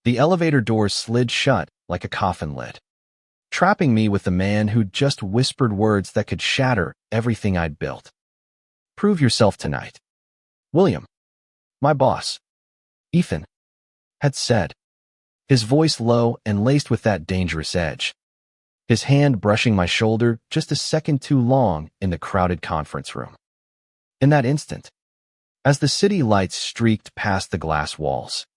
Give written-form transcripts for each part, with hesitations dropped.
The elevator doors slid shut like a coffin lid, trapping me with the man who'd just whispered words that could shatter everything I'd built. "Prove yourself tonight, William," my boss, Ethan, had said, his voice low and laced with that dangerous edge, his hand brushing my shoulder just a second too long in the crowded conference room. In that instant, as the city lights streaked past the glass walls,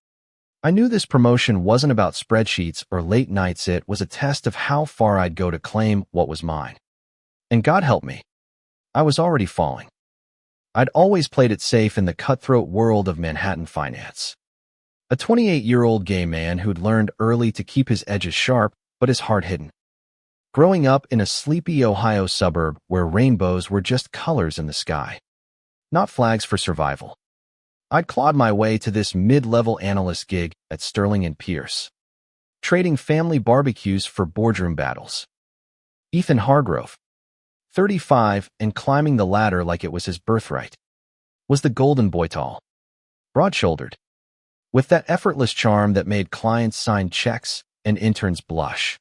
I knew this promotion wasn't about spreadsheets or late nights. It was a test of how far I'd go to claim what was mine. And God help me, I was already falling. I'd always played it safe in the cutthroat world of Manhattan finance. A 28-year-old gay man who'd learned early to keep his edges sharp but his heart hidden. Growing up in a sleepy Ohio suburb where rainbows were just colors in the sky, not flags for survival, I'd clawed my way to this mid-level analyst gig at Sterling and Pierce, trading family barbecues for boardroom battles. Ethan Hargrove, 35 and climbing the ladder like it was his birthright, was the golden boy, tall, broad-shouldered, with that effortless charm that made clients sign checks and interns blush.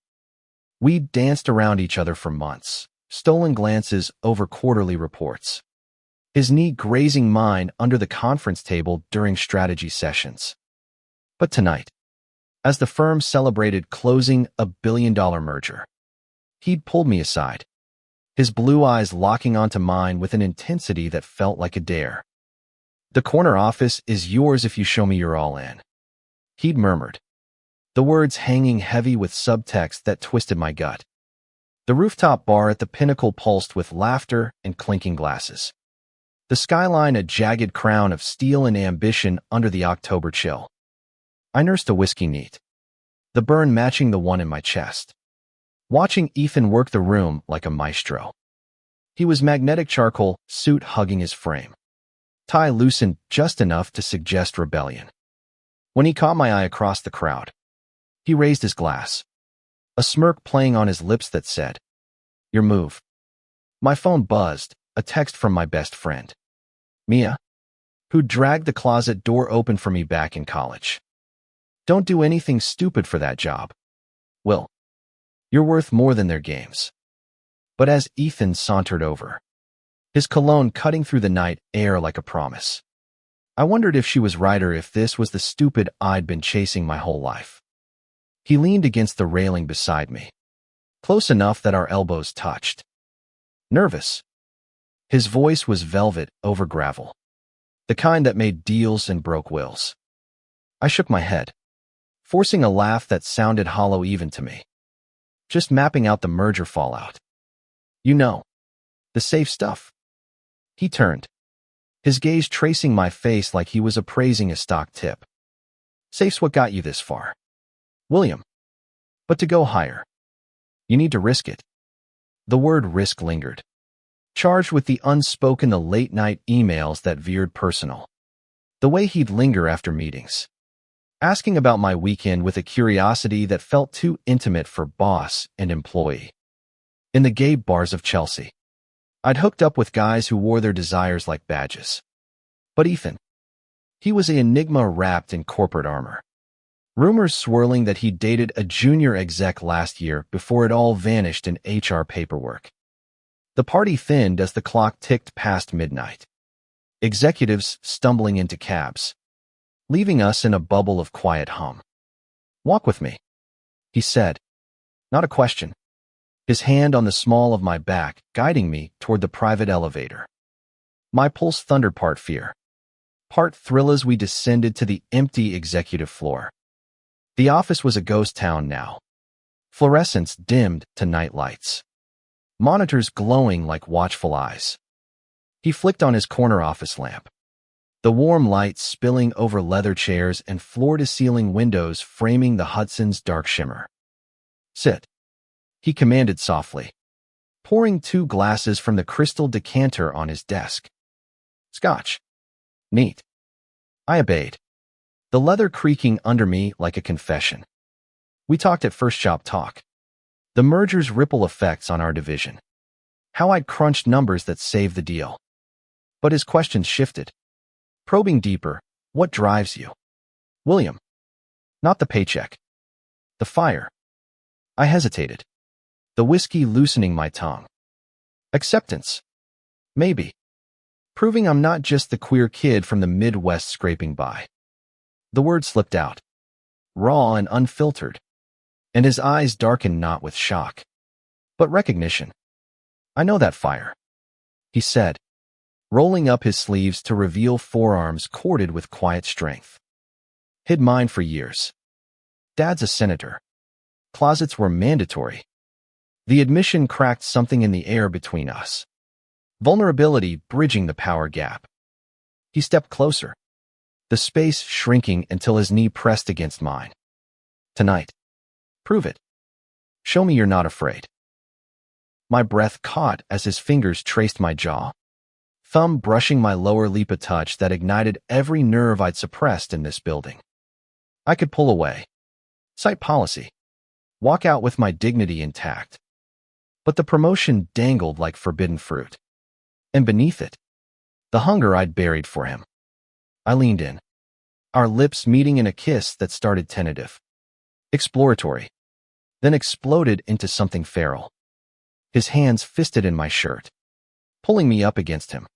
We'd danced around each other for months, stolen glances over quarterly reports, his knee grazing mine under the conference table during strategy sessions. But tonight, as the firm celebrated closing a billion-dollar merger, he'd pulled me aside, his blue eyes locking onto mine with an intensity that felt like a dare. "The corner office is yours if you show me you're all in," he'd murmured, the words hanging heavy with subtext that twisted my gut. The rooftop bar at the Pinnacle pulsed with laughter and clinking glasses, the skyline a jagged crown of steel and ambition under the October chill. I nursed a whiskey neat, the burn matching the one in my chest, watching Ethan work the room like a maestro. He was magnetic charcoal, suit hugging his frame, tie loosened just enough to suggest rebellion. When he caught my eye across the crowd, he raised his glass, a smirk playing on his lips that said, "Your move." My phone buzzed, a text from my best friend, Mia, who dragged the closet door open for me back in college. "Don't do anything stupid for that job, Will. You're worth more than their games." But as Ethan sauntered over, his cologne cutting through the night air like a promise, I wondered if she was right or if this was the stupid I'd been chasing my whole life. He leaned against the railing beside me, close enough that our elbows touched. Nervous. His voice was velvet over gravel, the kind that made deals and broke wills. I shook my head, forcing a laugh that sounded hollow even to me. "Just mapping out the merger fallout. You know, the safe stuff." He turned, his gaze tracing my face like he was appraising a stock tip. "Safe's what got you this far, William. But to go higher, you need to risk it." The word risk lingered, charged with the unspoken, the late-night emails that veered personal. The way he'd linger after meetings, asking about my weekend with a curiosity that felt too intimate for boss and employee. In the gay bars of Chelsea, I'd hooked up with guys who wore their desires like badges. But Ethan, he was an enigma wrapped in corporate armor. Rumors swirling that he dated a junior exec last year before it all vanished in HR paperwork. The party thinned as the clock ticked past midnight, executives stumbling into cabs, leaving us in a bubble of quiet hum. "Walk with me," he said, not a question, his hand on the small of my back, guiding me toward the private elevator. My pulse thundered, part fear, part thrill as we descended to the empty executive floor. The office was a ghost town now, fluorescents dimmed to night lights, monitors glowing like watchful eyes. He flicked on his corner office lamp, the warm light spilling over leather chairs and floor-to-ceiling windows framing the Hudson's dark shimmer. "Sit," he commanded softly, pouring 2 glasses from the crystal decanter on his desk. "Scotch." "Neat." I obeyed, the leather creaking under me like a confession. We talked at First Shop Talk, the merger's ripple effects on our division, how I'd crunched numbers that saved the deal. But his questions shifted, probing deeper. "What drives you, William?" Not the paycheck. The fire. I hesitated. The whiskey loosening my tongue. Acceptance. Maybe. Proving I'm not just the queer kid from the Midwest scraping by. The word slipped out. Raw and unfiltered. And his eyes darkened not with shock, but recognition. I know that fire, he said, rolling up his sleeves to reveal forearms corded with quiet strength. Hid mine for years. Dad's a senator. Closets were mandatory. The admission cracked something in the air between us. Vulnerability bridging the power gap. He stepped closer, the space shrinking until his knee pressed against mine. Tonight. Prove it. Show me you're not afraid. My breath caught as his fingers traced my jaw, thumb brushing my lower lip, a touch that ignited every nerve I'd suppressed in this building. I could pull away, cite policy, walk out with my dignity intact. But the promotion dangled like forbidden fruit. And beneath it, the hunger I'd buried for him. I leaned in, our lips meeting in a kiss that started tentative, exploratory, then exploded into something feral. His hands fisted in my shirt, pulling me up against him,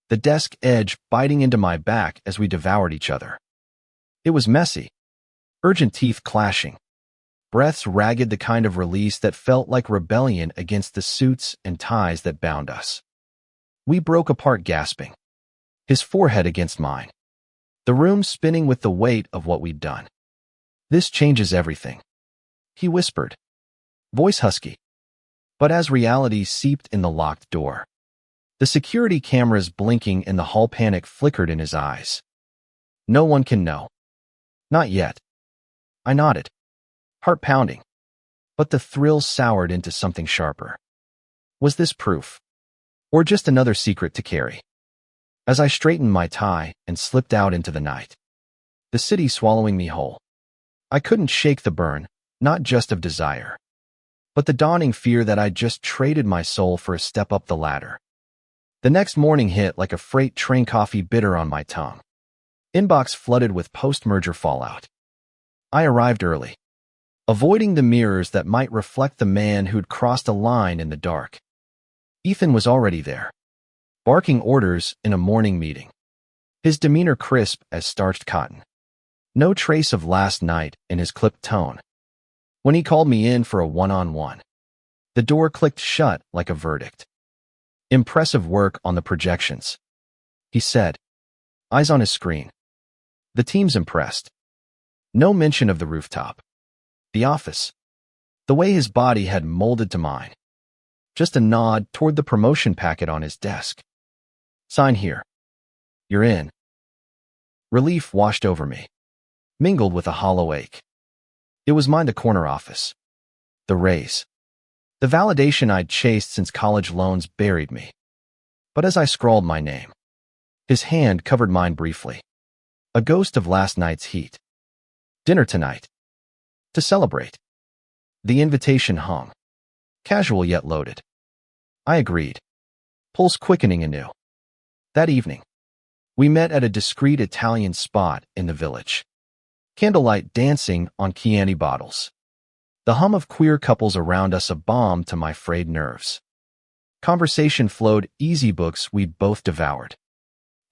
the desk edge biting into my back as we devoured each other. It was messy, urgent teeth clashing, breaths ragged, the kind of release that felt like rebellion against the suits and ties that bound us. We broke apart gasping, his forehead against mine, the room spinning with the weight of what we'd done. This changes everything, he whispered, voice husky. But as reality seeped in the locked door, the security cameras blinking in the hall, panic flickered in his eyes. No one can know. Not yet. I nodded, heart pounding, but the thrill soured into something sharper. Was this proof? Or just another secret to carry? As I straightened my tie and slipped out into the night, the city swallowing me whole, I couldn't shake the burn, not just of desire, but the dawning fear that I'd just traded my soul for a step up the ladder. The next morning hit like a freight train, coffee bitter on my tongue. Inbox flooded with post-merger fallout. I arrived early, avoiding the mirrors that might reflect the man who'd crossed a line in the dark. Ethan was already there, barking orders in a morning meeting, his demeanor crisp as starched cotton. No trace of last night in his clipped tone. When he called me in for a one-on-one, the door clicked shut like a verdict. Impressive work on the projections, he said, eyes on his screen. The team's impressed. No mention of the rooftop, the office, the way his body had molded to mine. Just a nod toward the promotion packet on his desk. Sign here. You're in. Relief washed over me, mingled with a hollow ache. It was mine, the corner office. The raise. The validation I'd chased since college loans buried me. But as I scrawled my name, his hand covered mine briefly. A ghost of last night's heat. Dinner tonight. To celebrate. The invitation hung, casual yet loaded. I agreed, pulse quickening anew. That evening, we met at a discreet Italian spot in the village. Candlelight dancing on Chianti bottles. The hum of queer couples around us a balm to my frayed nerves. Conversation flowed, easy, books we'd both devoured.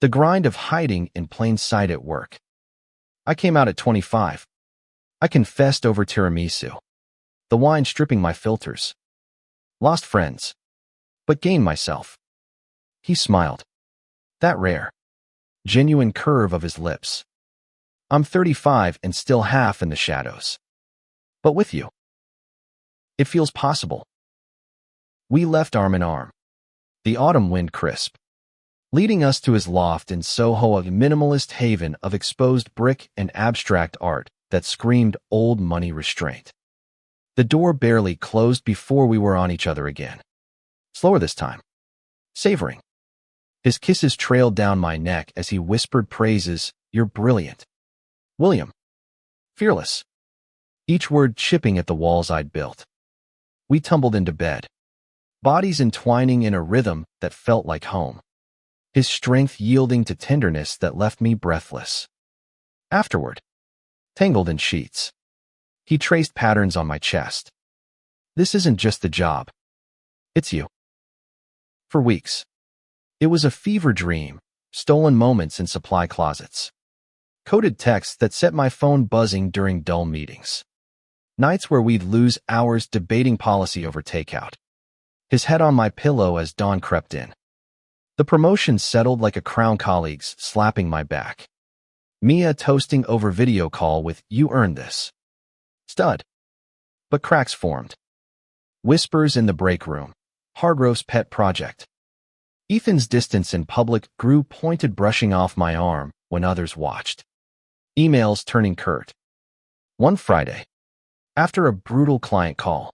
The grind of hiding in plain sight at work. I came out at 25. I confessed over tiramisu, the wine stripping my filters. Lost friends, but gained myself. He smiled. That rare, genuine curve of his lips. I'm 35 and still half in the shadows. But with you, it feels possible. We left arm in arm, the autumn wind crisp, leading us to his loft in Soho, a minimalist haven of exposed brick and abstract art that screamed old money restraint. The door barely closed before we were on each other again. Slower this time, savoring. His kisses trailed down my neck as he whispered praises. You're brilliant, William. Fearless. Each word chipping at the walls I'd built. We tumbled into bed, bodies entwining in a rhythm that felt like home, his strength yielding to tenderness that left me breathless. Afterward, tangled in sheets. He traced patterns on my chest. This isn't just the job. It's you. For weeks. It was a fever dream, stolen moments in supply closets. Coded texts that set my phone buzzing during dull meetings. Nights where we'd lose hours debating policy over takeout. His head on my pillow as dawn crept in. The promotion settled like a crown, colleagues slapping my back. Mia toasting over video call with, "You earned this." Stud. But cracks formed. Whispers in the break room. Hargrove's pet project. Ethan's distance in public grew, pointed brushing off my arm when others watched. Emails turning curt. One Friday, after a brutal client call,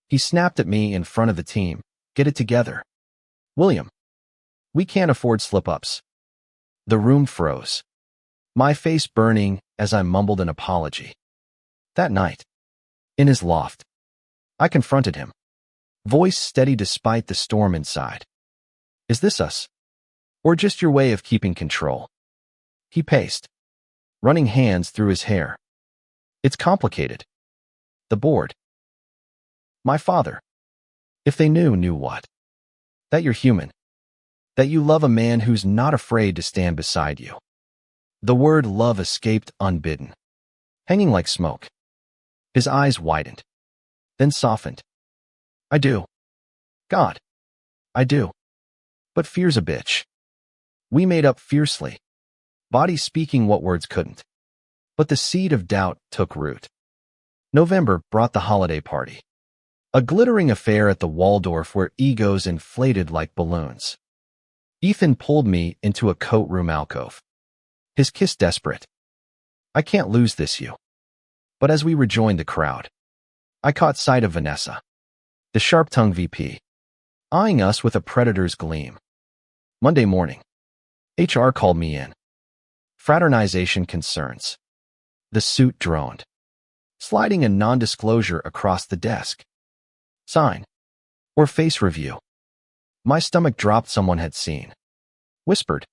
he snapped at me in front of the team, "Get it together. William. We can't afford slip-ups." The room froze. My face burning as I mumbled an apology. That night, in his loft, I confronted him. Voice steady despite the storm inside. "Is this us? Or just your way of keeping control?" He paced, running hands through his hair. "It's complicated. The board. My father. If they knew what? That you're human. That you love a man who's not afraid to stand beside you." The word love escaped unbidden, hanging like smoke. His eyes widened, then softened. "I do. God, I do. But fear's a bitch." We made up fiercely, bodies speaking what words couldn't. But the seed of doubt took root. November brought the holiday party. A glittering affair at the Waldorf where egos inflated like balloons. Ethan pulled me into a coat room alcove. His kiss desperate. "I can't lose this, you." But as we rejoined the crowd, I caught sight of Vanessa, the sharp-tongued VP, eyeing us with a predator's gleam. Monday morning, HR called me in. Fraternization concerns. The suit droned, sliding a non-disclosure across the desk. Sign. Or face review. My stomach dropped. Someone had seen. Whispered.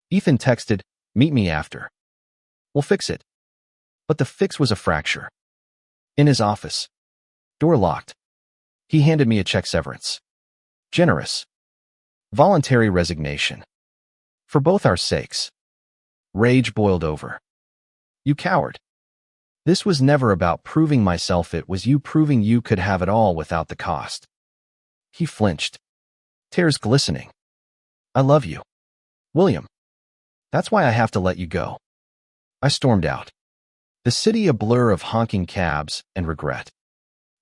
Ethan texted, "Meet me after. We'll fix it." But the fix was a fracture. In his office. Door locked. He handed me a check. Severance. Generous. Voluntary resignation. For both our sakes. Rage boiled over. "You coward. This was never about proving myself. It was you proving you could have it all without the cost." He flinched. Tears glistening. "I love you, William. That's why I have to let you go." I stormed out. The city a blur of honking cabs and regret.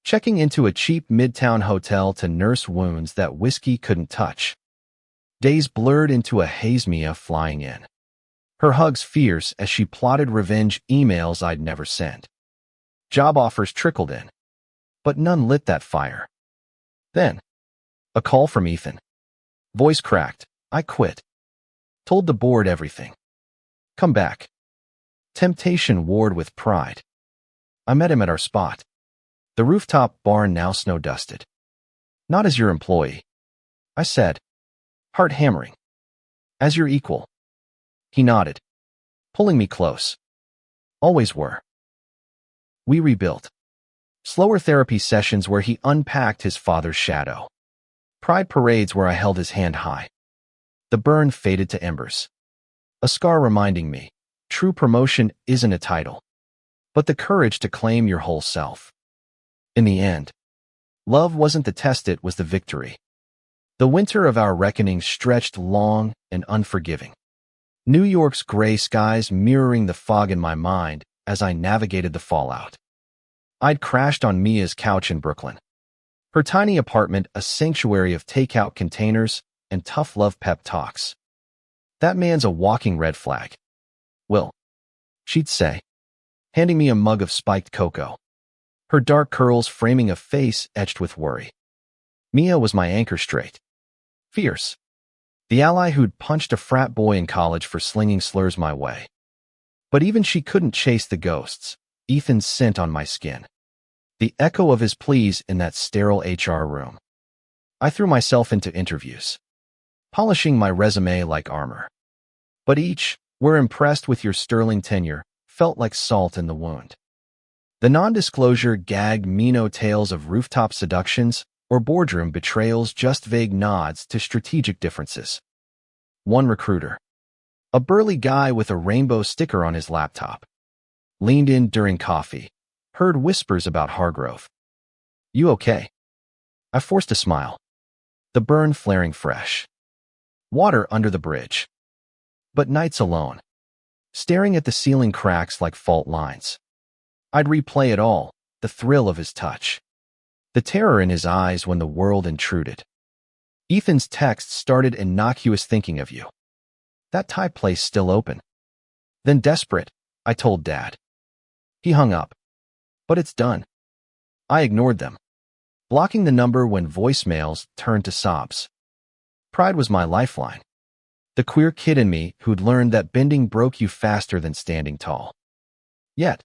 Checking into a cheap midtown hotel to nurse wounds that whiskey couldn't touch. Days blurred into a haze. Mia flying in. Her hugs fierce as she plotted revenge. Emails I'd never sent. Job offers trickled in, but none lit that fire. Then, a call from Ethan. Voice cracked. "I quit. Told the board everything. Come back." Temptation warred with pride. I met him at our spot. The rooftop barn now snow-dusted. "Not as your employee," I said, heart hammering. "As your equal." He nodded, pulling me close. Always were. We rebuilt. Slower therapy sessions where he unpacked his father's shadow. Pride parades where I held his hand high. The burn faded to embers. A scar reminding me, true promotion isn't a title, but the courage to claim your whole self. In the end, love wasn't the test, it was the victory. The winter of our reckoning stretched long and unforgiving. New York's gray skies mirroring the fog in my mind as I navigated the fallout. I'd crashed on Mia's couch in Brooklyn. Her tiny apartment a sanctuary of takeout containers and tough love pep talks. "That man's a walking red flag, Will," she'd say, handing me a mug of spiked cocoa. Her dark curls framing a face etched with worry. Mia was my anchor, straight. Fierce. The ally who'd punched a frat boy in college for slinging slurs my way. But even she couldn't chase the ghosts, Ethan's scent on my skin. The echo of his pleas in that sterile HR room. I threw myself into interviews, polishing my resume like armor. But each, "We're impressed with your sterling tenure," felt like salt in the wound. The non-disclosure gagged me no tales of rooftop seductions or boardroom betrayals, just vague nods to strategic differences. One recruiter, a burly guy with a rainbow sticker on his laptop, leaned in during coffee, heard whispers about Hargrove. "You okay?" I forced a smile. The burn flaring fresh. Water under the bridge. But nights alone, staring at the ceiling cracks like fault lines. I'd replay it all, the thrill of his touch, the terror in his eyes when the world intruded. "Ethan's text started innocuous, thinking of you. That Thai place still open?" Then desperate, I told Dad. He hung up. "But it's done." I ignored them, blocking the number when voicemails turned to sobs. Pride was my lifeline. The queer kid in me who'd learned that bending broke you faster than standing tall. Yet,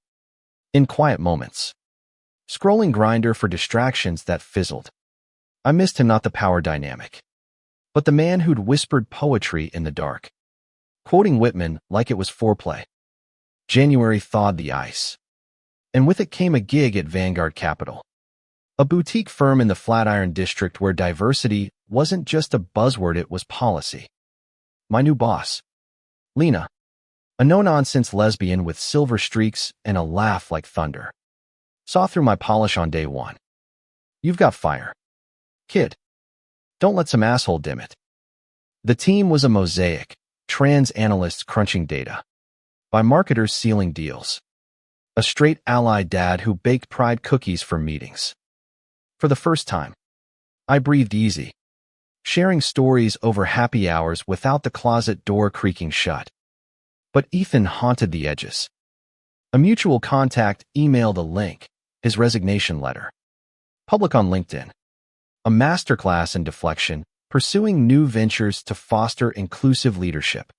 in quiet moments, scrolling Grindr for distractions that fizzled, I missed him, not the power dynamic, but the man who'd whispered poetry in the dark, quoting Whitman like it was foreplay. January thawed the ice, and with it came a gig at Vanguard Capital, a boutique firm in the Flatiron District where diversity wasn't just a buzzword, it was policy. My new boss, Lena, a no-nonsense lesbian with silver streaks and a laugh like thunder, saw through my polish on day one. "You've got fire, kid. Don't let some asshole dim it." The team was a mosaic, trans analysts crunching data, by marketers sealing deals, a straight ally dad who baked pride cookies for meetings. For the first time, I breathed easy, sharing stories over happy hours without the closet door creaking shut. But Ethan haunted the edges. A mutual contact emailed a link, his resignation letter, public on LinkedIn. A masterclass in deflection, pursuing new ventures to foster inclusive leadership.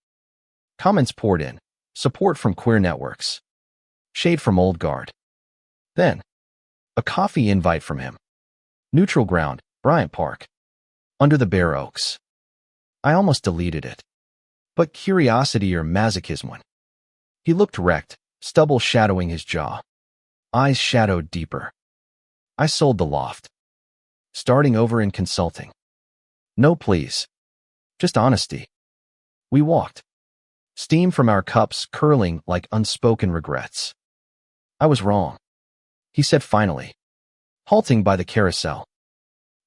Comments poured in, support from queer networks, shade from old guard. Then, a coffee invite from him. Neutral ground, Bryant Park, under the bare oaks. I almost deleted it, but curiosity or masochism won. He looked wrecked, stubble shadowing his jaw, eyes shadowed deeper. I sold the loft, starting over in consulting. No please, just honesty. We walked, steam from our cups curling like unspoken regrets. "I was wrong," he said finally, halting by the carousel.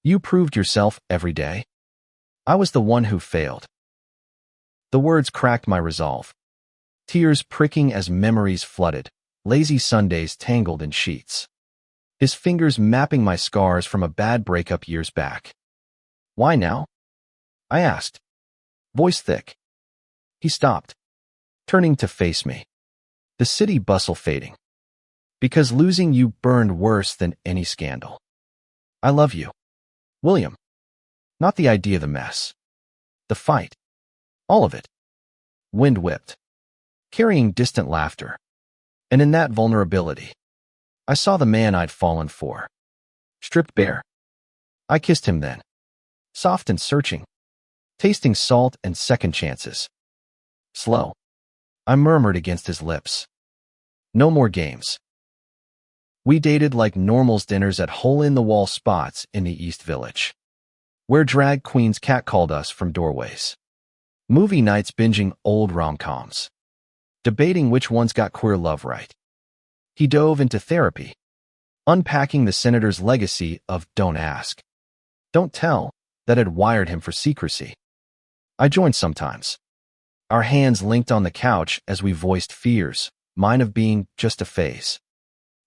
"You proved yourself every day. I was the one who failed." The words cracked my resolve, tears pricking as memories flooded, lazy Sundays tangled in sheets, his fingers mapping my scars from a bad breakup years back. "Why now?" I asked, voice thick. He stopped, turning to face me, the city bustle fading. "Because losing you burned worse than any scandal. I love you, William. Not the idea, the mess, the fight, all of it." Wind whipped, carrying distant laughter. And in that vulnerability, I saw the man I'd fallen for, stripped bare. I kissed him then, soft and searching, tasting salt and second chances. Slow, I murmured against his lips. "No more games." We dated like normals, dinners at hole-in-the-wall spots in the East Village, where drag queens catcalled us from doorways. Movie nights binging old rom-coms, debating which ones got queer love right. He dove into therapy, unpacking the senator's legacy of "don't ask, don't tell" that had wired him for secrecy. I joined sometimes, our hands linked on the couch as we voiced fears, mine of being just a phase,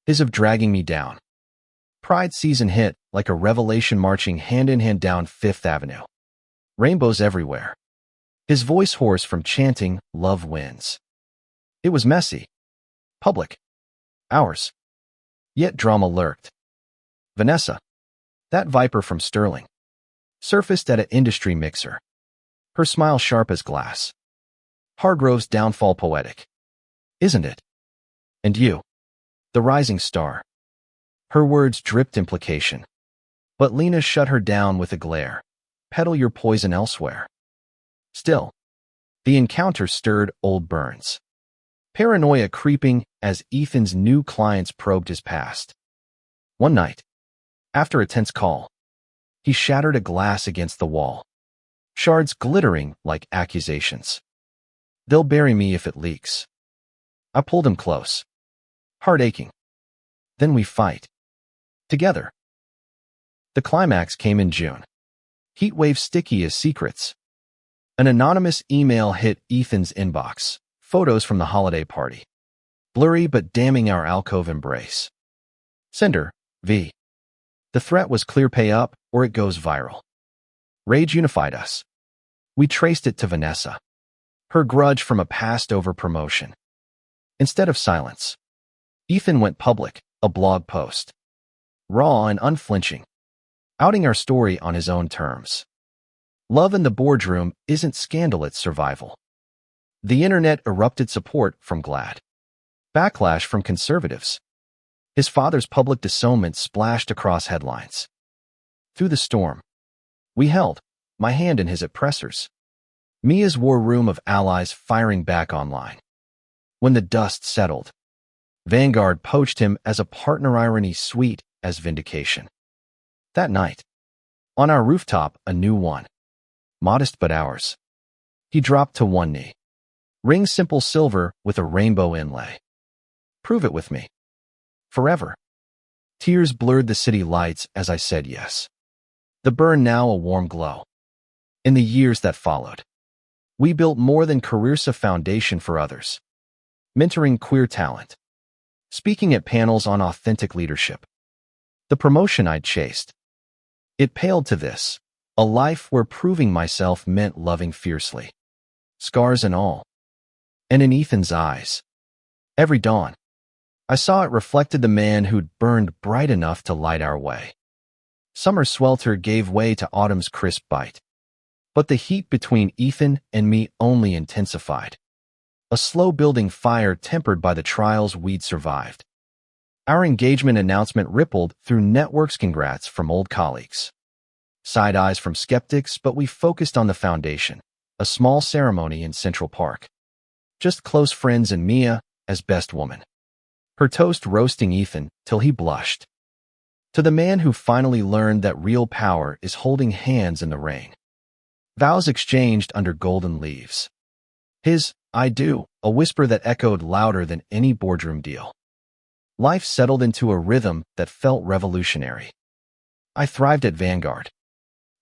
his of dragging me down. Pride season hit like a revelation, marching hand in hand down Fifth Avenue. Rainbows everywhere. His voice hoarse from chanting, "Love wins." It was messy, public, ours. Yet drama lurked. Vanessa, that viper from Sterling, surfaced at an industry mixer, her smile sharp as glass. Hargrove's downfall poetic, isn't it? And you, the rising star. Her words dripped implication, but Lena shut her down with a glare. Peddle your poison elsewhere. Still, the encounter stirred old burns. Paranoia creeping as Ethan's new clients probed his past. One night, after a tense call, he shattered a glass against the wall, shards glittering like accusations. "They'll bury me if it leaks." I pulled him close, heart aching. Then we fight. Together. The climax came in June. Heatwave sticky as secrets. An anonymous email hit Ethan's inbox. Photos from the holiday party. Blurry but damning our alcove embrace. Sender, V. The threat was clear: pay up or it goes viral. Rage unified us. We traced it to Vanessa. Her grudge from a past over promotion. Instead of silence, Ethan went public, a blog post. Raw and unflinching. Outing our story on his own terms. Love in the boardroom isn't scandal, it's survival. The internet erupted support from GLAAD. Backlash from conservatives. His father's public disownment splashed across headlines. Through the storm, we held, my hand in his at pressers. Mia's war room of allies firing back online. When the dust settled, Vanguard poached him as a partner, irony sweet as vindication. That night, on our rooftop, a new one. Modest but ours. He dropped to one knee. Ring simple silver with a rainbow inlay. "Prove it with me." Forever. Tears blurred the city lights as I said yes. The burn now a warm glow. In the years that followed, we built more than careers, a foundation for others. Mentoring queer talent. Speaking at panels on authentic leadership. The promotion I'd chased. It paled to this, a life where proving myself meant loving fiercely. Scars and all. And in Ethan's eyes, every dawn, I saw it reflected the man who'd burned bright enough to light our way. Summer's swelter gave way to autumn's crisp bite. But the heat between Ethan and me only intensified. A slow-building fire tempered by the trials we'd survived. Our engagement announcement rippled through networks, congrats from old colleagues. Side eyes from skeptics, but we focused on the foundation, a small ceremony in Central Park. Just close friends and Mia as best woman. Her toast roasting Ethan till he blushed. To the man who finally learned that real power is holding hands in the rain. Vows exchanged under golden leaves. His, "I do," a whisper that echoed louder than any boardroom deal. Life settled into a rhythm that felt revolutionary. I thrived at Vanguard,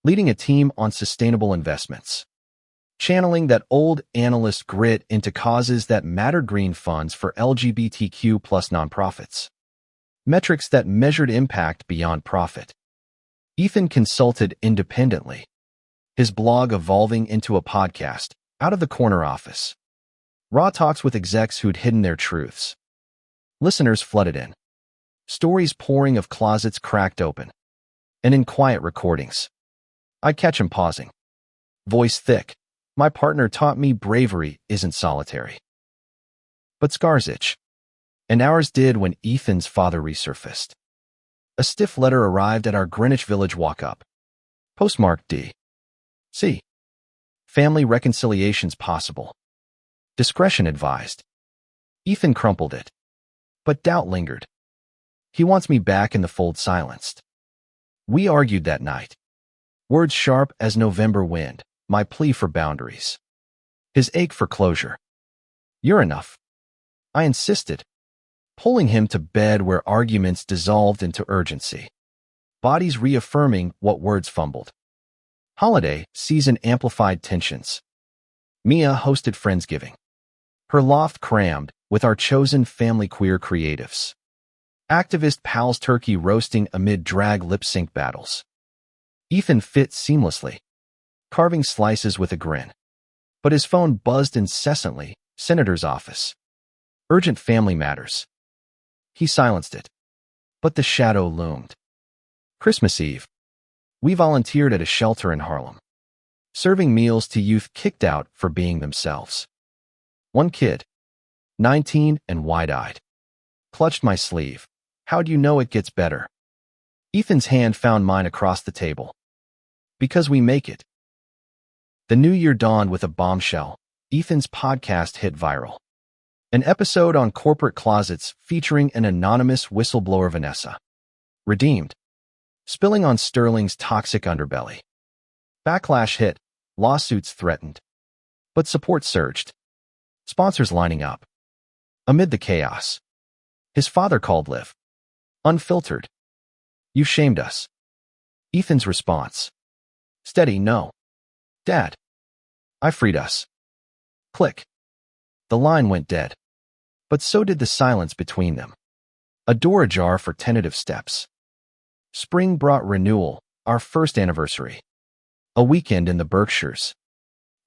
leading a team on sustainable investments. Channeling that old analyst grit into causes that mattered: green funds for LGBTQ+ nonprofits. Metrics that measured impact beyond profit. Ethan consulted independently, his blog evolving into a podcast, Out of the Corner Office. Raw talks with execs who'd hidden their truths. Listeners flooded in. Stories pouring of closets cracked open. And in quiet recordings, I'd catch him pausing. Voice thick. My partner taught me bravery isn't solitary. But scars itch. And ours did when Ethan's father resurfaced. A stiff letter arrived at our Greenwich Village walk-up. Postmarked D.C. Family reconciliations possible. Discretion advised. Ethan crumpled it. But doubt lingered. He wants me back in the fold, silenced. We argued that night. Words sharp as November wind. My plea for boundaries. His ache for closure. "You're enough," I insisted, pulling him to bed where arguments dissolved into urgency. Bodies reaffirming what words fumbled. Holiday season amplified tensions. Mia hosted Friendsgiving. Her loft crammed with our chosen family queer creatives. Activist pals turkey roasting amid drag lip sync battles. Ethan fit seamlessly, carving slices with a grin. But his phone buzzed incessantly. Senator's office. Urgent family matters. He silenced it. But the shadow loomed. Christmas Eve. We volunteered at a shelter in Harlem, serving meals to youth kicked out for being themselves. One kid, 19 and wide-eyed, clutched my sleeve. "How'd you know it gets better?" Ethan's hand found mine across the table. "Because we make it." The new year dawned with a bombshell. Ethan's podcast hit viral. An episode on corporate closets featuring an anonymous whistleblower Vanessa. Redeemed. Spilling on Sterling's toxic underbelly. Backlash hit. Lawsuits threatened. But support surged. Sponsors lining up. Amid the chaos. His father called Liv. Unfiltered. You shamed us. Ethan's response. Steady, no. Dad. I freed us. Click. The line went dead. But so did the silence between them. A door ajar for tentative steps. Spring brought renewal, our first anniversary. A weekend in the Berkshires.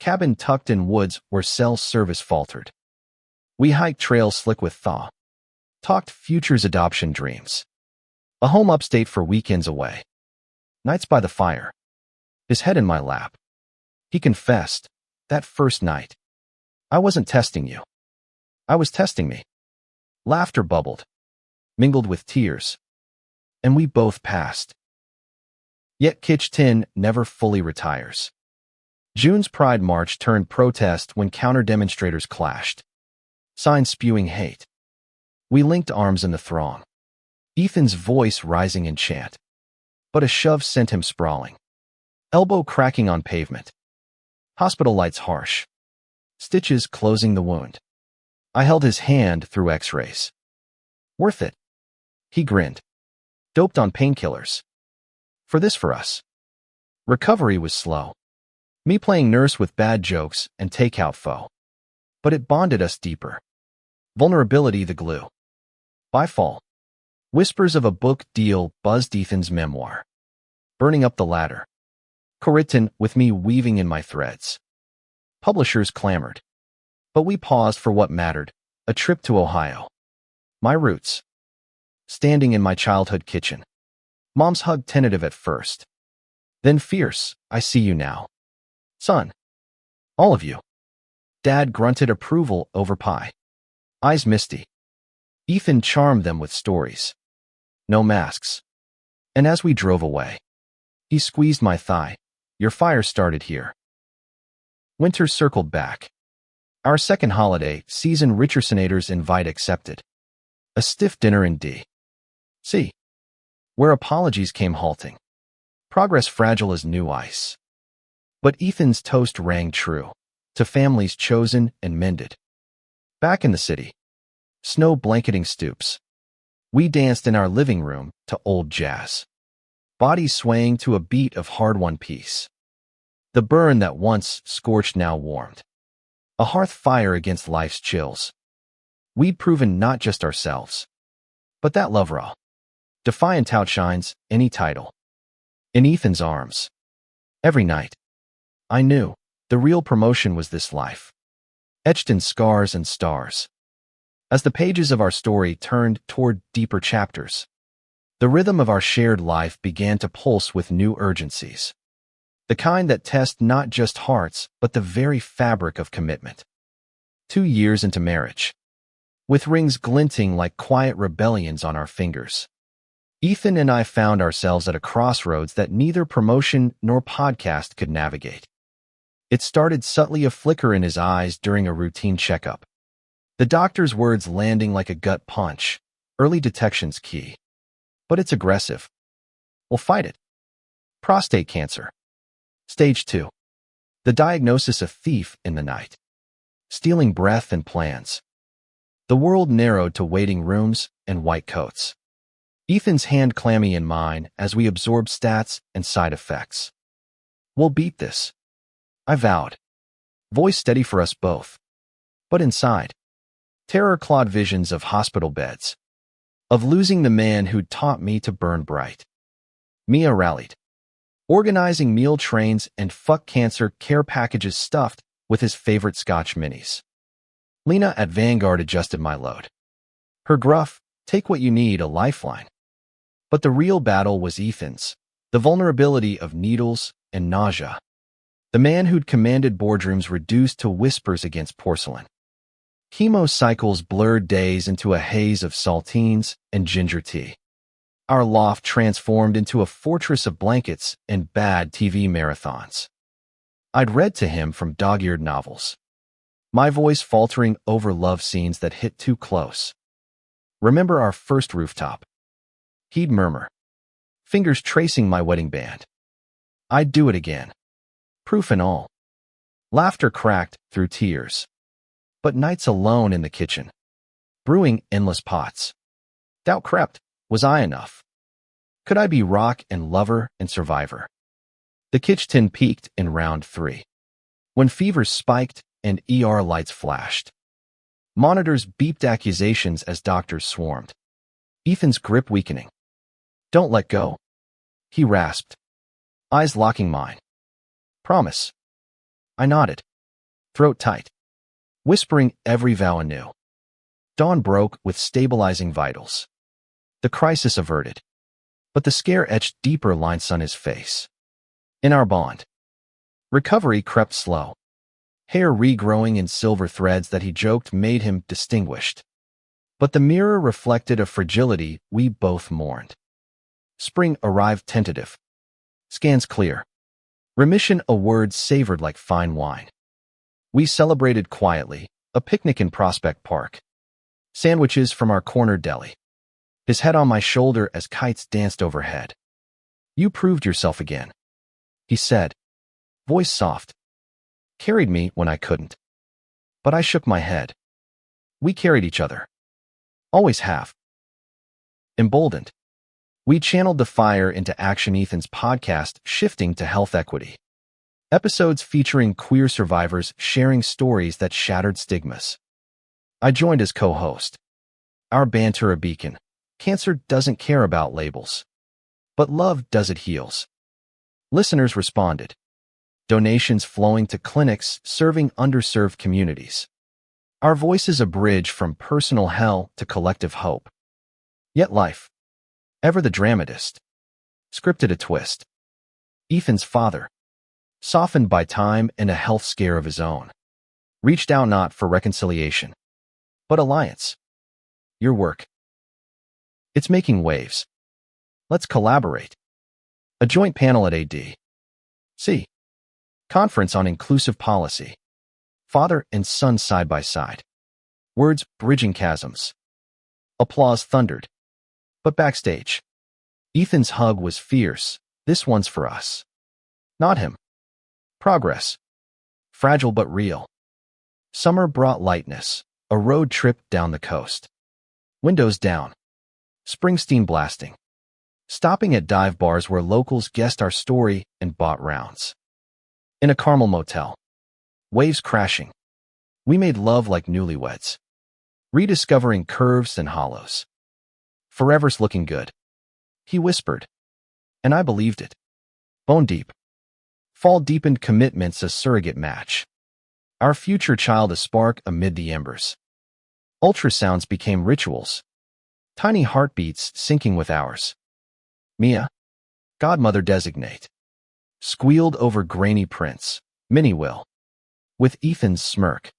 Cabin tucked in woods where cell service faltered. We hiked trails slick with thaw. Talked futures adoption dreams. A home upstate for weekends away. Nights by the fire. His head in my lap. He confessed, that first night. I wasn't testing you. I was testing me. Laughter bubbled, mingled with tears, and we both passed. Yet Kitch 10 never fully retires. June's Pride March turned protest when counter-demonstrators clashed. Signs spewing hate. We linked arms in the throng. Ethan's voice rising in chant. But a shove sent him sprawling. Elbow cracking on pavement. Hospital lights harsh. Stitches closing the wound. I held his hand through x-rays. Worth it. He grinned. Doped on painkillers. For us. Recovery was slow. Me playing nurse with bad jokes and takeout foe. But it bonded us deeper. Vulnerability the glue. By fall. Whispers of a book deal buzzed Ethan's memoir. Burning up the ladder. Co-written with me weaving in my threads. Publishers clamored. But we paused for what mattered, a trip to Ohio. My roots. Standing in my childhood kitchen. Mom's hug tentative at first. Then fierce, I see you now. Son. All of you. Dad grunted approval over pie. Eyes misty. Ethan charmed them with stories. No masks. And as we drove away, he squeezed my thigh. Your fire started here. Winter circled back. Our second holiday season Richardsonators invite accepted. A stiff dinner in D.C., where apologies came halting. Progress fragile as new ice. But Ethan's toast rang true, to families chosen and mended. Back in the city, snow blanketing stoops. We danced in our living room to old jazz. Bodies swaying to a beat of hard-won peace. The burn that once scorched now warmed. A hearth fire against life's chills. We'd proven not just ourselves, but that love raw. Defiant outshines any title. In Ethan's arms. Every night. I knew the real promotion was this life. Etched in scars and stars. As the pages of our story turned toward deeper chapters, the rhythm of our shared life began to pulse with new urgencies. The kind that test not just hearts, but the very fabric of commitment. 2 years into marriage. With rings glinting like quiet rebellions on our fingers. Ethan and I found ourselves at a crossroads that neither promotion nor podcast could navigate. It started subtly a flicker in his eyes during a routine checkup. The doctor's words landing like a gut punch. Early detection's key. But it's aggressive. We'll fight it. Prostate cancer. Stage 2. The diagnosis a thief in the night. Stealing breath and plans. The world narrowed to waiting rooms and white coats. Ethan's hand clammy in mine as we absorbed stats and side effects. We'll beat this. I vowed. Voice steady for us both. But inside, terror-clawed visions of hospital beds. Of losing the man who'd taught me to burn bright. Mia rallied. Organizing meal trains and fuck cancer care packages stuffed with his favorite Scotch minis. Lena at Vanguard adjusted my load. Her gruff, take what you need, a lifeline. But the real battle was Ethan's, the vulnerability of needles and nausea. The man who'd commanded boardrooms reduced to whispers against porcelain. Chemo cycles blurred days into a haze of saltines and ginger tea. Our loft transformed into a fortress of blankets and bad TV marathons. I'd read to him from dog-eared novels. my voice faltering over love scenes that hit too close. Remember our first rooftop? He'd murmur, fingers tracing my wedding band. I'd do it again. Proof and all. Laughter cracked through tears. But nights alone in the kitchen, brewing endless pots. Doubt crept. Was I enough? Could I be rock and lover and survivor? The kitchen peaked in round 3. When fevers spiked and ER lights flashed. Monitors beeped accusations as doctors swarmed. Ethan's grip weakening. Don't let go. He rasped, eyes locking mine. Promise. I nodded, throat tight, whispering every vow anew. Dawn broke with stabilizing vitals. The crisis averted, but the scare etched deeper lines on his face. In our bond, recovery crept slow, hair regrowing in silver threads that he joked made him distinguished. But the mirror reflected a fragility we both mourned. Spring arrived tentative, scans clear. Remission a word savored like fine wine. We celebrated quietly, a picnic in Prospect Park. Sandwiches from our corner deli. His head on my shoulder as kites danced overhead. You proved yourself again, he said, voice soft. Carried me when I couldn't. But I shook my head. We carried each other. Always have. Emboldened, we channeled the fire into action. Ethan's podcast shifting to health equity. Episodes featuring queer survivors sharing stories that shattered stigmas. I joined as co-host. Our banter a beacon. Cancer doesn't care about labels. But love does. It heals. Listeners responded. Donations flowing to clinics serving underserved communities. Our voices a bridge from personal hell to collective hope. Yet life, ever the dramatist, scripted a twist. Ethan's father, softened by time and a health scare of his own, reached out not for reconciliation, but alliance. Your work. It's making waves. Let's collaborate. A joint panel at AD.C. Conference on Inclusive Policy. Father and son side by side. Words bridging chasms. Applause thundered. But backstage, Ethan's hug was fierce. This one's for us. Not him. Progress. Fragile but real. Summer brought lightness. A road trip down the coast. Windows down. Springsteen blasting. Stopping at dive bars where locals guessed our story and bought rounds. In a Carmel motel. Waves crashing. We made love like newlyweds. Rediscovering curves and hollows. Forever's looking good. He whispered. And I believed it. Bone deep. Fall deepened commitments a surrogate match. Our future child a spark amid the embers. Ultrasounds became rituals. Tiny heartbeats syncing with ours. Mia, godmother designate, squealed over grainy prints. Minnie will. With Ethan's smirk.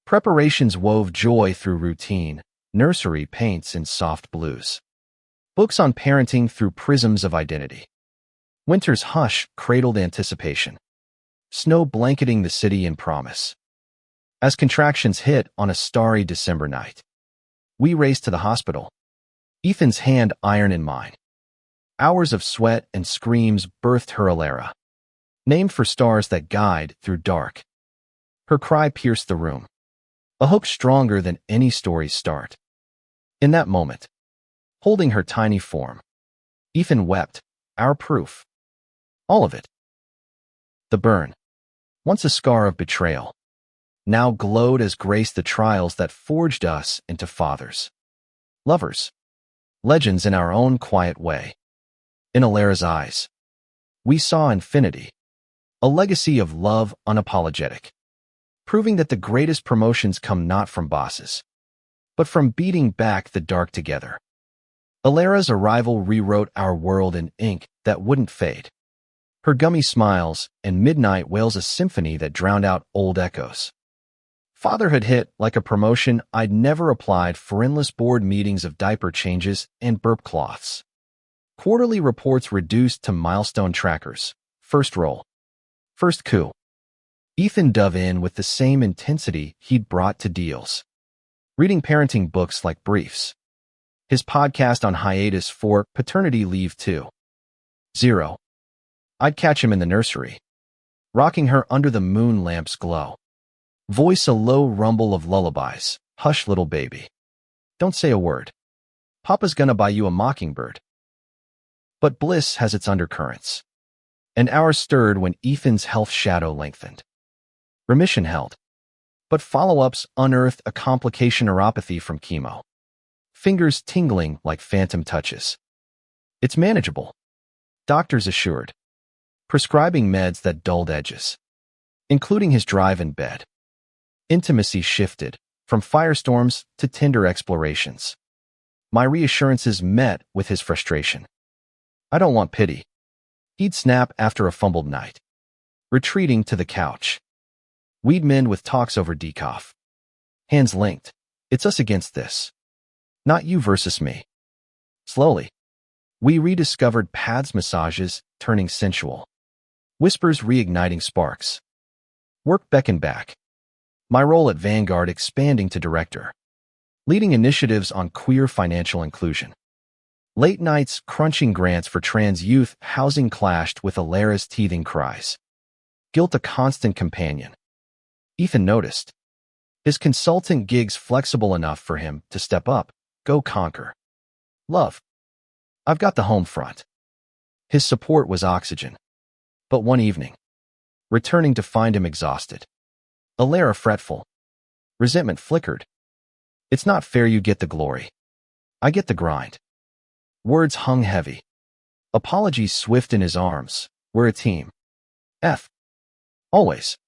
Preparations wove joy through routine. Nursery paints in soft blues. Books on parenting through prisms of identity. Winter's hush cradled anticipation. Snow blanketing the city in promise. As contractions hit on a starry December night, we raced to the hospital. Ethan's hand iron in mine. Hours of sweat and screams birthed her Alara, named for stars that guide through dark. Her cry pierced the room. A hook stronger than any story's start. In that moment, holding her tiny form, Ethan wept, our proof. All of it. The burn, once a scar of betrayal, now glowed as grace the trials that forged us into fathers. Lovers. Legends in our own quiet way. In Alara's eyes, we saw infinity. A legacy of love unapologetic. Proving that the greatest promotions come not from bosses, but from beating back the dark together. Alara's arrival rewrote our world in ink that wouldn't fade. Her gummy smiles and midnight wails a symphony that drowned out old echoes. Fatherhood hit like a promotion I'd never applied for endless board meetings of diaper changes and burp cloths. Quarterly reports reduced to milestone trackers. First roll. First coup. Ethan dove in with the same intensity he'd brought to deals, reading parenting books like briefs. His podcast on hiatus for paternity leave 2.0. I'd catch him in the nursery, rocking her under the moon lamp's glow. Voice a low rumble of lullabies. Hush, little baby. Don't say a word. Papa's gonna buy you a mockingbird. But bliss has its undercurrents. And ours stirred when Ethan's health shadow lengthened. Remission held. But follow-ups unearthed a complication neuropathy from chemo. Fingers tingling like phantom touches. It's manageable, doctors assured, prescribing meds that dulled edges, including his drive in bed. Intimacy shifted from firestorms to tender explorations. My reassurances met with his frustration. I don't want pity. He'd snap after a fumbled night, retreating to the couch. We'd mend with talks over decaf. Hands linked. It's us against this. Not you versus me. Slowly, we rediscovered pads massages turning sensual. Whispers reigniting sparks. Work beckoned back. My role at Vanguard expanding to director. Leading initiatives on queer financial inclusion. Late nights crunching grants for trans youth housing clashed with Alara's teething cries. Guilt a constant companion. Ethan noticed. His consultant gigs flexible enough for him to step up, go conquer. Love. I've got the home front. His support was oxygen. But one evening, returning to find him exhausted. Alara fretful. Resentment flickered. It's not fair you get the glory. I get the grind. Words hung heavy. Apologies swift in his arms. We're a team. Always.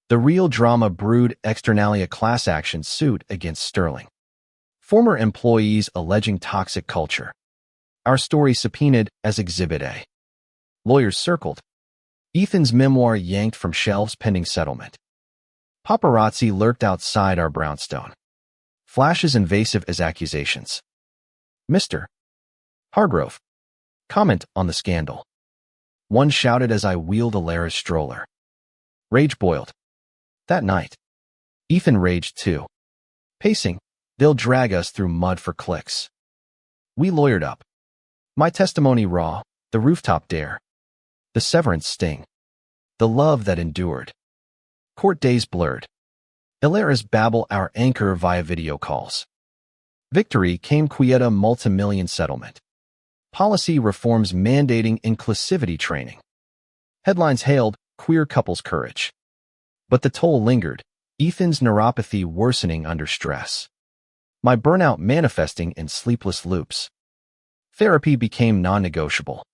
The real drama brewed externalia class action suit against Sterling. Former employees alleging toxic culture. Our story subpoenaed as Exhibit A. Lawyers circled. Ethan's memoir yanked from shelves pending settlement. Paparazzi lurked outside our brownstone. Flashes invasive as accusations. Mr. Hargrove. Comment on the scandal. One shouted as I wheeled Alara's stroller. Rage boiled. That night, Ethan raged too. Pacing, they'll drag us through mud for clicks. We lawyered up. My testimony raw, the rooftop dare. The severance sting. The love that endured. Court days blurred. Alara's babble our anchor via video calls. Victory came quieta multi-million settlement. Policy reforms mandating inclusivity training. Headlines hailed queer couples' courage. But the toll lingered, Ethan's neuropathy worsening under stress. My burnout manifesting in sleepless loops. Therapy became non-negotiable.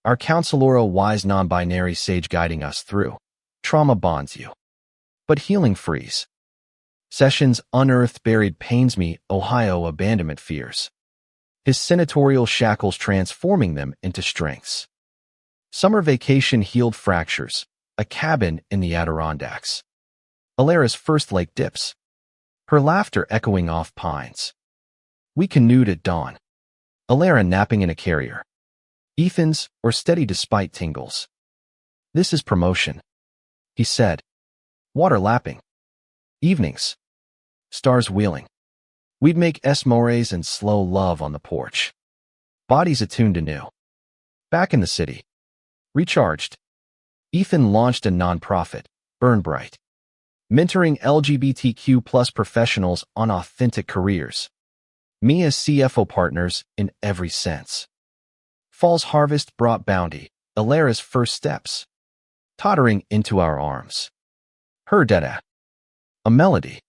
Our counselor a wise non-binary sage guiding us through. Trauma bonds you. But healing frees. Sessions unearthed buried pains me, Ohio abandonment fears. His senatorial shackles transforming them into strengths. Summer vacation healed fractures. A cabin in the Adirondacks. Alara's first lake dips. Her laughter echoing off pines. We canoed at dawn. Alara napping in a carrier. Ethan's or steady despite tingles. This is promotion, he said. Water lapping. Evenings. Stars wheeling. We'd make esmores and slow love on the porch. Bodies attuned anew. Back in the city. Recharged. Ethan launched a nonprofit, Burn Bright, mentoring LGBTQ+ professionals on authentic careers. Me as CFO partners in every sense. Fall's harvest brought bounty, Alara's first steps, tottering into our arms. Her dada. A melody.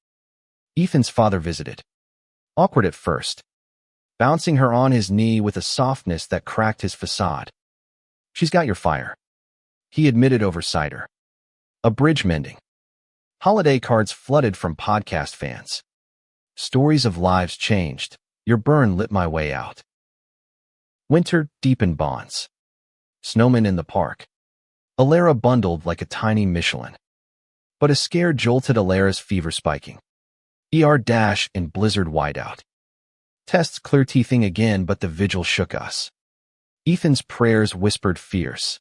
Ethan's father visited. Awkward at first, bouncing her on his knee with a softness that cracked his facade. She's got your fire. He admitted over cider. A bridge mending. Holiday cards flooded from podcast fans. Stories of lives changed. Your burn lit my way out. Winter deepened bonds. Snowmen in the park. Alara bundled like a tiny Michelin. But a scare jolted Alara's fever spiking. ER dash in blizzard whiteout. Tests clear teething again, but the vigil shook us. Ethan's prayers whispered fierce.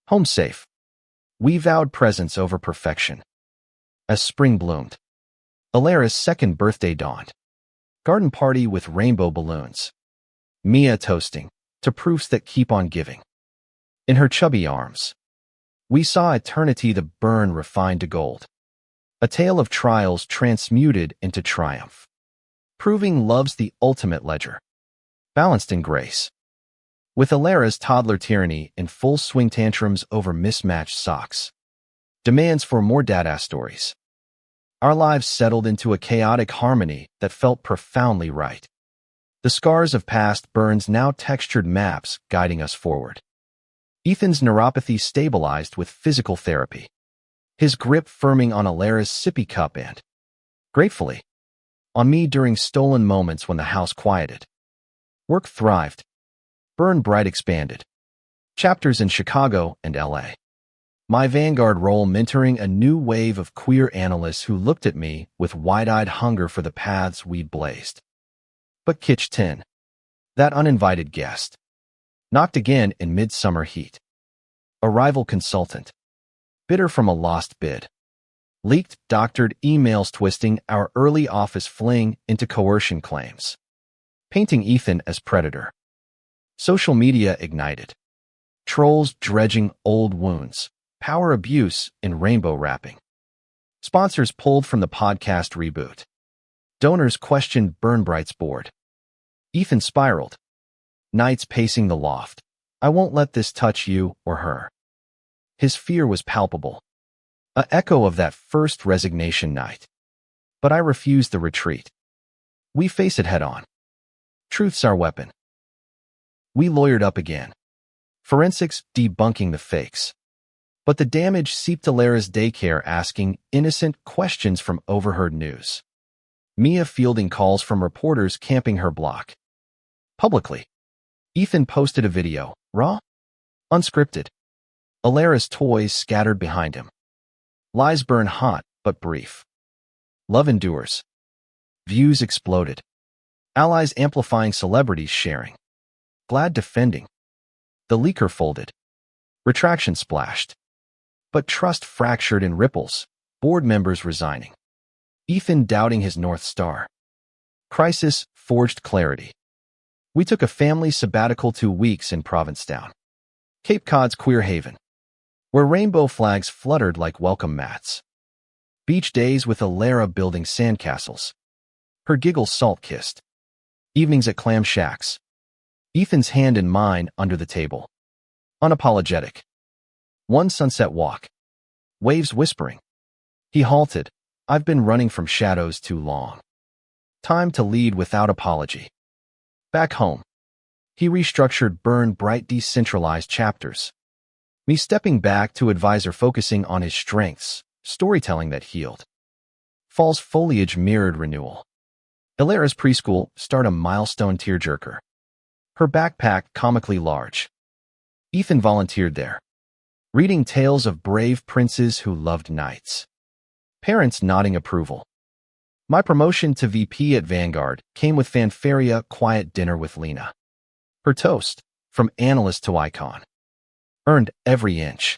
Home safe. We vowed presence over perfection. As spring bloomed, Alara's second birthday dawned. Garden party with rainbow balloons. Mia toasting to proofs that keep on giving. In her chubby arms, we saw eternity the burn refined to gold. A tale of trials transmuted into triumph. Proving love's the ultimate ledger. Balanced in grace. With Alara's toddler tyranny in full swing, tantrums over mismatched socks. Demands for more dadass stories. Our lives settled into a chaotic harmony that felt profoundly right. The scars of past burns now textured maps guiding us forward. Ethan's neuropathy stabilized with physical therapy. His grip firming on Alara's sippy cup and, gratefully, on me during stolen moments when the house quieted. Work thrived. Burn Bright expanded. Chapters in Chicago and LA. My vanguard role mentoring a new wave of queer analysts who looked at me with wide-eyed hunger for the paths we'd blazed. But Kitch 10, that uninvited guest, knocked again in midsummer heat. A rival consultant, bitter from a lost bid, leaked doctored emails twisting our early office fling into coercion claims, painting Ethan as predator. Social media ignited. Trolls dredging old wounds. Power abuse in rainbow wrapping. Sponsors pulled from the podcast reboot. Donors questioned Burn Bright's board. Ethan spiraled. Nights pacing the loft. I won't let this touch you or her. His fear was palpable. An echo of that first resignation night. But I refused the retreat. We face it head on. Truth's our weapon. We lawyered up again. Forensics debunking the fakes. But the damage seeped to Alara's daycare asking innocent questions from overheard news. Mia fielding calls from reporters camping her block. Publicly, Ethan posted a video, raw, unscripted. Alara's toys scattered behind him. Lies burn hot but brief. Love endures. Views exploded. Allies amplifying, celebrities sharing. Glad defending. The leaker folded. Retraction splashed. But trust fractured in ripples, board members resigning. Ethan doubting his North Star. Crisis forged clarity. We took a family sabbatical 2 weeks in Provincetown, Cape Cod's queer haven, where rainbow flags fluttered like welcome mats. Beach days with Alara building sandcastles. Her giggles salt-kissed. Evenings at clam shacks. Ethan's hand in mine under the table. Unapologetic. One sunset walk. Waves whispering. He halted. I've been running from shadows too long. Time to lead without apology. Back home. He restructured Burn Bright decentralized chapters. Me stepping back to advisor focusing on his strengths, storytelling that healed. Fall's foliage mirrored renewal. Alara's preschool start a milestone tearjerker. Her backpack comically large. Ethan volunteered there, reading tales of brave princes who loved knights. Parents nodding approval. My promotion to VP at Vanguard came with fanfaria quiet dinner with Lena. Her toast, from analyst to icon, earned every inch.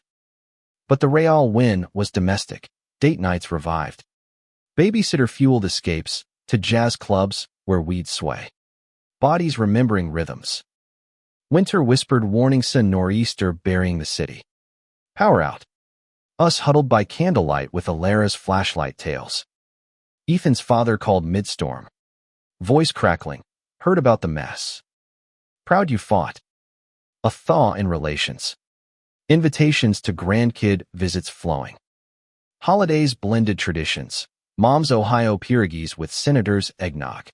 But the Real win was domestic. Date nights revived. Babysitter-fueled escapes to jazz clubs where we'd sway. Bodies remembering rhythms. Winter whispered warnings, a nor'easter burying the city. Power out. Us huddled by candlelight with Alara's flashlight tales. Ethan's father called midstorm. Voice crackling. Heard about the mess. Proud you fought. A thaw in relations. Invitations to grandkid visits flowing. Holidays blended traditions. Mom's Ohio pierogies with Senator's eggnog.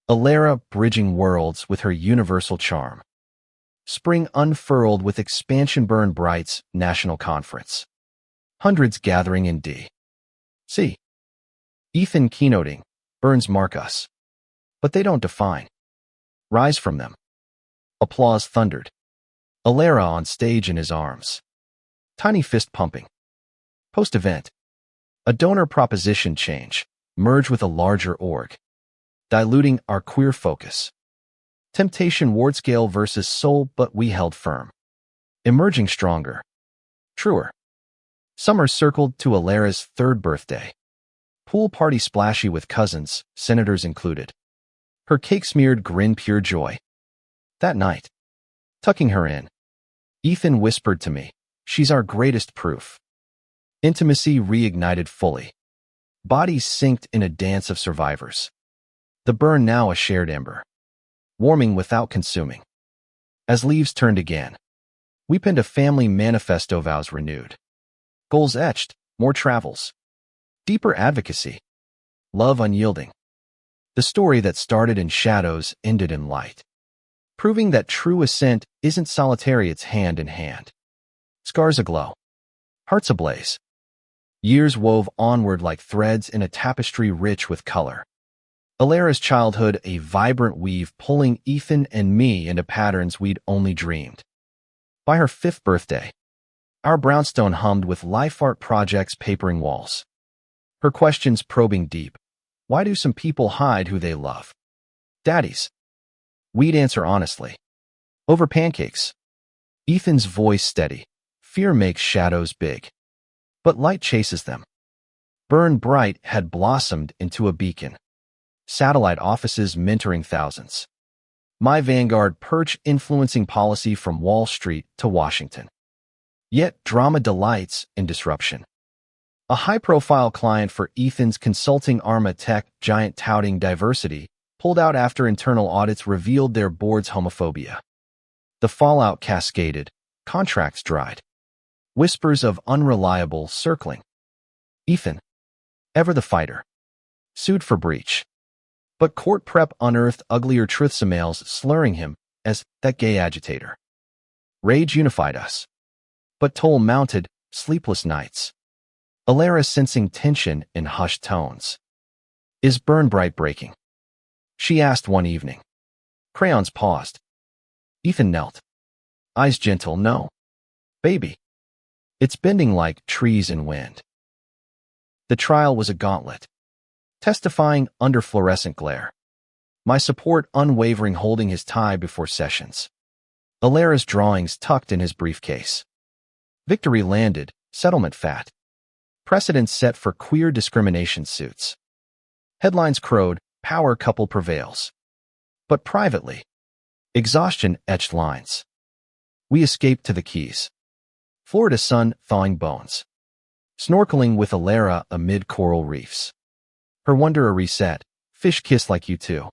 Alara bridging worlds with her universal charm. Spring unfurled with Expansion Burn Bright's national conference. Hundreds gathering in D.C. Ethan keynoting. Burns mark us. But they don't define. Rise from them. Applause thundered. Alara on stage in his arms. Tiny fist pumping. Post-event. A donor proposition change. Merge with a larger org. Diluting our queer focus. Temptation ward scale versus soul, but we held firm. Emerging stronger. Truer. Summer circled to Alara's third birthday. Pool party splashy with cousins, senators included. Her cake-smeared grin pure joy. That night, tucking her in, Ethan whispered to me, "She's our greatest proof." Intimacy reignited fully. Bodies synced in a dance of survivors. The burn now a shared ember, warming without consuming. As leaves turned again, we penned a family manifesto, vows renewed. Goals etched, more travels, deeper advocacy, love unyielding. The story that started in shadows ended in light, proving that true ascent isn't solitary, it's hand in hand. Scars aglow, hearts ablaze. Years wove onward like threads in a tapestry rich with color. Alara's childhood a vibrant weave pulling Ethan and me into patterns we'd only dreamed. By her 5th birthday, our brownstone hummed with life art projects papering walls. Her questions probing deep. Why do some people hide who they love? Daddies. We'd answer honestly. Over pancakes. Ethan's voice steady. Fear makes shadows big, but light chases them. Burn Bright had blossomed into a beacon. Satellite offices mentoring thousands. My vanguard perch influencing policy from Wall Street to Washington. Yet drama delights in disruption. A high-profile client for Ethan's consulting arm, a tech giant touting diversity, pulled out after internal audits revealed their board's homophobia. The fallout cascaded, contracts dried. Whispers of unreliable circling. Ethan, ever the fighter, sued for breach. But court prep unearthed uglier truths, emails slurring him as that gay agitator. Rage unified us. But toll mounted, sleepless nights. Alara sensing tension in hushed tones. Is Burn Bright breaking? She asked one evening. Crayons paused. Ethan knelt. Eyes gentle, no. Baby. It's bending like trees in wind. The trial was a gauntlet, testifying under fluorescent glare. My support unwavering, holding his tie before sessions. Alara's drawings tucked in his briefcase. Victory landed, settlement fat. Precedents set for queer discrimination suits. Headlines crowed, power couple prevails. But privately, exhaustion etched lines. We escaped to the Keys. Florida sun thawing bones. Snorkeling with Alara amid coral reefs. Her wonder a reset, fish kiss like you too.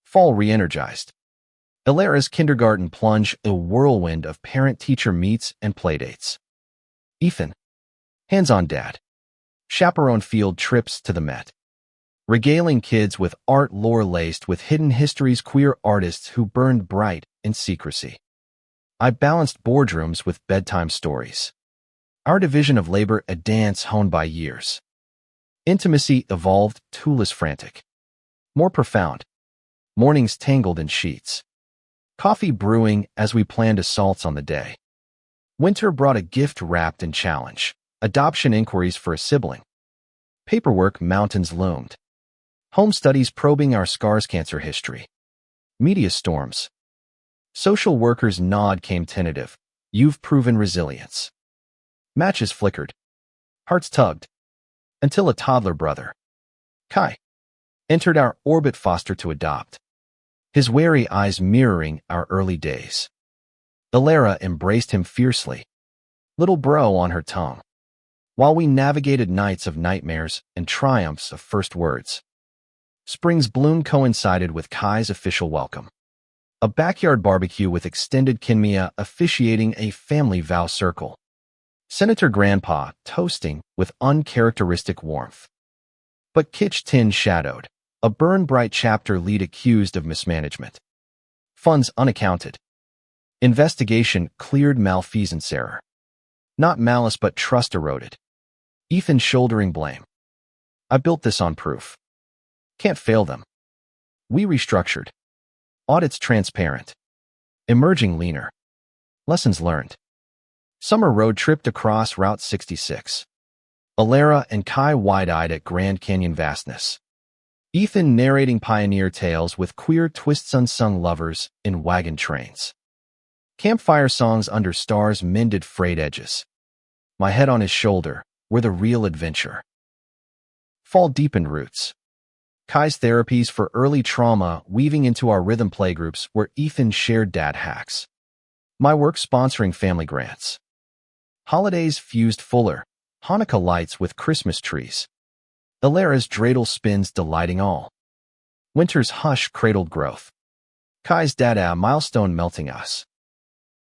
Fall re-energized. Alara's kindergarten plunge a whirlwind of parent-teacher meets and playdates. Ethan, hands-on dad. Chaperone field trips to the Met. Regaling kids with art lore laced with hidden histories, queer artists who burned bright in secrecy. I balanced boardrooms with bedtime stories. Our division of labor a dance honed by years. Intimacy evolved, toolless frantic. More profound. Mornings tangled in sheets. Coffee brewing as we planned assaults on the day. Winter brought a gift wrapped in challenge. Adoption inquiries for a sibling. Paperwork mountains loomed. Home studies probing our scars, cancer history. Media storms. Social workers nod came tentative. You've proven resilience. Matches flickered. Hearts tugged. Until a toddler brother, Kai, entered our orbit, foster to adopt. His wary eyes mirroring our early days. Alara embraced him fiercely. Little bro on her tongue. While we navigated nights of nightmares and triumphs of first words. Spring's bloom coincided with Kai's official welcome. A backyard barbecue with extended kinmia officiating a family vow circle. Senator Grandpa toasting with uncharacteristic warmth. But Kitch Tin shadowed, a Burn Bright chapter lead accused of mismanagement. Funds unaccounted. Investigation cleared malfeasance error. Not malice but trust eroded. Ethan shouldering blame. I built this on proof. Can't fail them. We restructured. Audits transparent. Emerging leaner. Lessons learned. Summer road tripped across Route 66. Alara and Kai wide-eyed at Grand Canyon vastness. Ethan narrating pioneer tales with queer twists, unsung lovers in wagon trains. Campfire songs under stars mended frayed edges. my head on his shoulder, we're the real adventure. Fall deepened roots. Kai's therapies for early trauma weaving into our rhythm playgroups where Ethan shared dad hacks. My work sponsoring family grants. Holidays fused fuller, Hanukkah lights with Christmas trees. Ilara's dreidel spins delighting all. Winter's hush cradled growth. Kai's dada milestone melting us.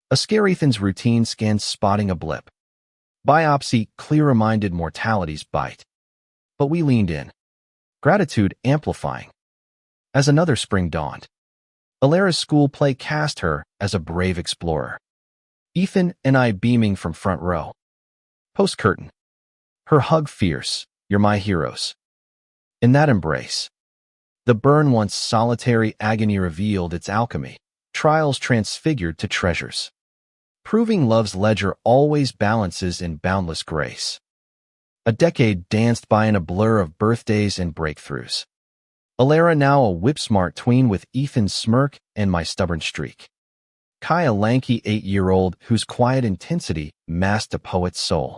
A scare Ethan's routine scans spotting a blip. Biopsy clear-reminded mortality's bite. But we leaned in. Gratitude amplifying. As another spring dawned, Ilara's school play cast her as a brave explorer. Ethan and I beaming from front row. Post-curtain. Her hug fierce, you're my heroes. In that embrace, the burn once solitary agony revealed its alchemy, trials transfigured to treasures. Proving love's ledger always balances in boundless grace. A decade danced by in a blur of birthdays and breakthroughs. Ilara now a whip-smart tween with Ethan's smirk and my stubborn streak. Kai a lanky 8-year-old whose quiet intensity masked a poet's soul.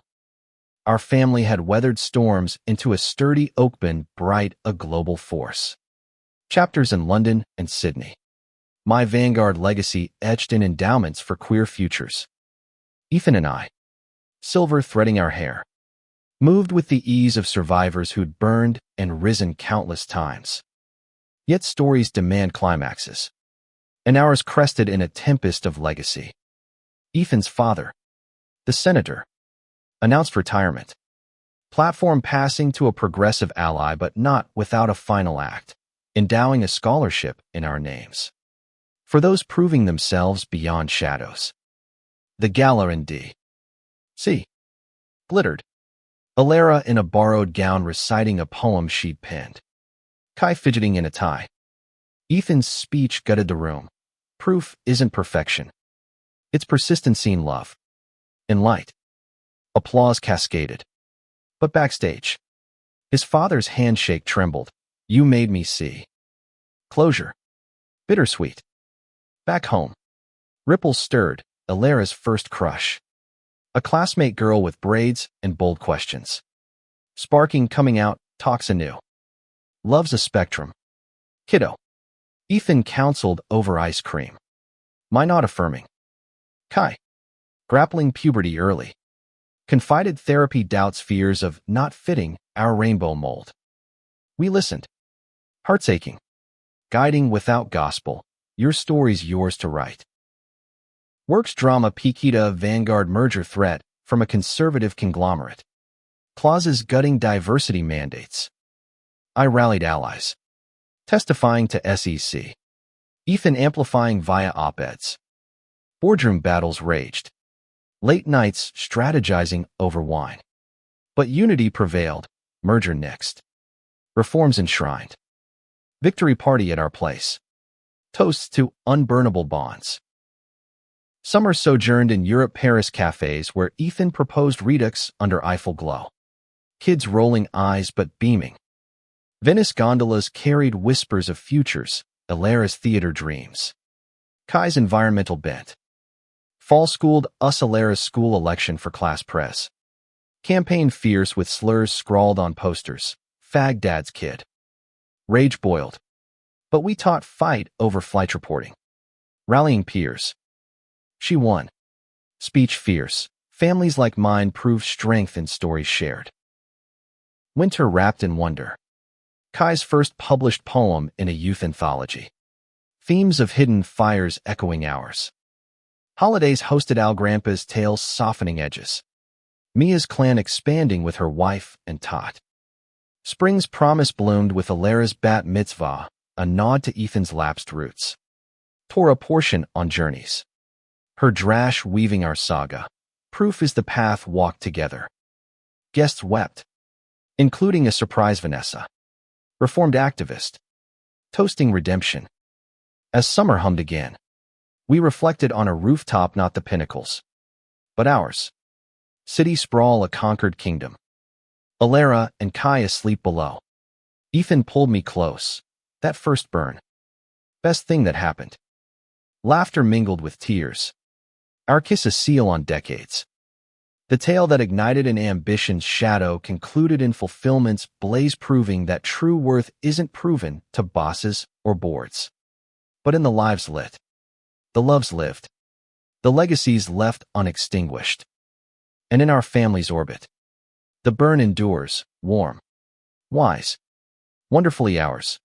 Our family had weathered storms into a sturdy oakbin bright a global force. Chapters in London and Sydney. My vanguard legacy etched in endowments for queer futures. Ethan and I, silver threading our hair, moved with the ease of survivors who'd burned and risen countless times. Yet stories demand climaxes, and ours crested in a tempest of legacy. Ethan's father, the senator, announced retirement. Platform passing to a progressive ally but not without a final act, endowing a scholarship in our names. For those proving themselves beyond shadows. The gala in D.C. glittered. Ilara in a borrowed gown reciting a poem she'd penned. Kai fidgeting in a tie. Ethan's speech gutted the room. Proof isn't perfection. It's persistency in love. In light. Applause cascaded. But backstage, his father's handshake trembled. You made me see. Closure. Bittersweet. Back home. Ripples stirred, Ilara's first crush. A classmate girl with braids and bold questions. Sparking coming out, talks anew. Love's a spectrum. Kiddo. Ethan counseled over ice cream. My not affirming. Kai. Grappling puberty early. Confided therapy doubts fears of not fitting our rainbow mold. We listened. Hearts aching. Guiding without gospel. Your story's yours to write. Works drama Pikita Vanguard merger threat from a conservative conglomerate. Clauses gutting diversity mandates. I rallied allies. Testifying to SEC. Ethan amplifying via op-eds. Boardroom battles raged. Late nights strategizing over wine. But unity prevailed, merger nixed. Reforms enshrined. Victory party at our place. Toasts to unburnable bonds. Summer sojourned in Europe Paris cafes where Ethan proposed redux under Eiffel glow. Kids rolling eyes but beaming. Venice gondolas carried whispers of futures, Ilara's theater dreams. Kai's environmental bent. Fall schooled us Ilara's school election for class press. Campaign fierce with slurs scrawled on posters. Fag dad's kid. Rage boiled. But we taught fight over flight reporting. Rallying peers. She won. Speech fierce. Families like mine prove strength in stories shared. Winter wrapped in wonder. Kai's first published poem in a youth anthology. Themes of hidden fires echoing ours. Holidays hosted Al Grandpa's tales softening edges. Mia's clan expanding with her wife and tot. Spring's promise bloomed with Ilara's bat mitzvah, a nod to Ethan's lapsed roots. Tore a portion on journeys. Her drash weaving our saga. Proof is the path walked together. Guests wept, including a surprise Vanessa. Reformed activist. Toasting redemption. As summer hummed again, we reflected on a rooftop not the pinnacles, but ours. City sprawl a conquered kingdom. Ilara and Kai asleep below. Ethan pulled me close. That first burn. Best thing that happened. Laughter mingled with tears. Our kiss a seal on decades. The tale that ignited in ambition's shadow concluded in fulfillment's blaze, proving that true worth isn't proven to bosses or boards, but in the lives lit, the loves lived, the legacies left unextinguished. And in our family's orbit, the burn endures, warm, wise, wonderfully ours.